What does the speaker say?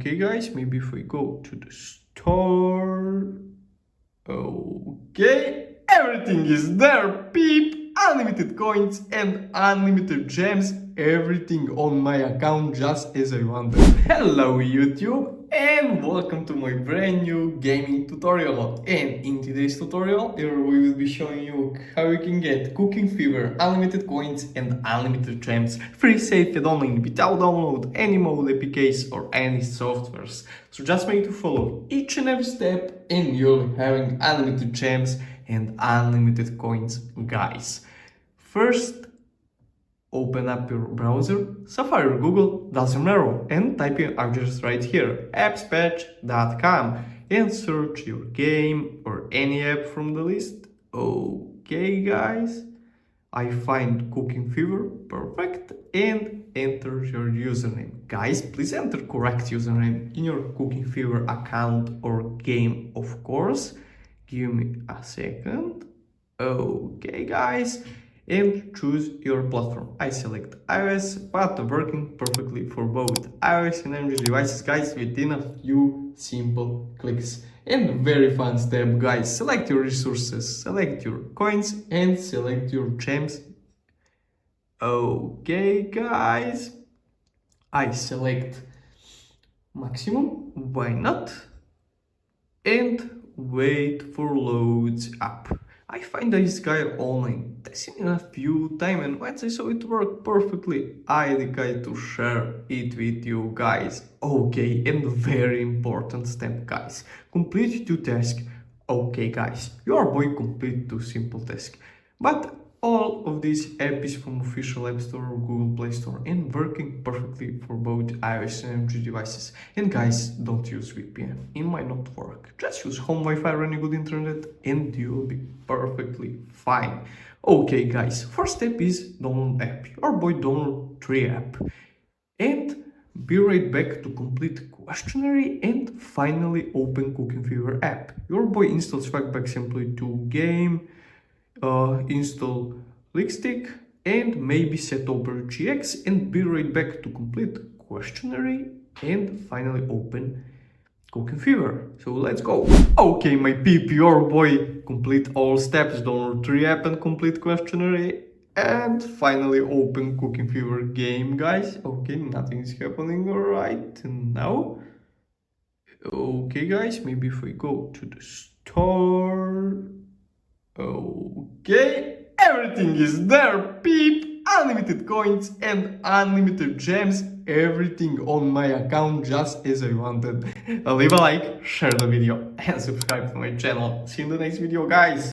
Okay guys, maybe if we go to the store. Okay, everything is there, peep! Unlimited coins and unlimited gems, everything on my account just as I wanted. Hello YouTube and welcome to my brand new gaming tutorial. And in today's tutorial we will be showing you how you can get cooking fever, unlimited coins and unlimited gems, free safe and online without download any mode APKs or any softwares. So just make to follow each and every step and you'll be having unlimited gems and unlimited coins, guys. First, open up your browser, Safari or Google, doesn't matter, and type your address right here, appspatch.com, and search your game or any app from the list. Okay guys, I find Cooking Fever, perfect, and enter your username. Guys, please enter correct username in your Cooking Fever account or game, of course. Give me a second. Okay guys, and choose your platform. I select iOS, but working perfectly for both iOS and Android devices, guys, within a few simple clicks. And very fun step, guys, select your resources, select your coins and select your gems. Okay guys, I select maximum, why not, and wait for loads up. I find this guy online, testing it a few times, and once I saw it work perfectly, I decided to share it with you guys. Okay, and very important step, guys, complete 2 tasks. Okay guys, your boy complete 2 simple tasks, but all of these apps is from official App Store or Google Play Store and working perfectly for both iOS and Android devices. And guys, don't use VPN, it might not work. Just use home Wi-Fi running good internet and you'll be perfectly fine. Okay guys, first step is download app. Your boy download 3 app. And be right back to complete questionnaire and finally open Cooking Fever app. Your boy installs Swagback simply to game, install Lickstick and maybe set over GX and be right back to complete questionnaire and finally open Cooking Fever. So let's go. Okay my peep, your boy complete all steps, download 3 app and complete questionnaire and finally open Cooking Fever game, guys. Okay, nothing is happening right now. Okay guys, maybe if we go to the store. Okay, everything is there, peep! Unlimited coins and unlimited gems, everything on my account just as I wanted. Leave a like, share the video and subscribe to my channel. See you in the next video, guys!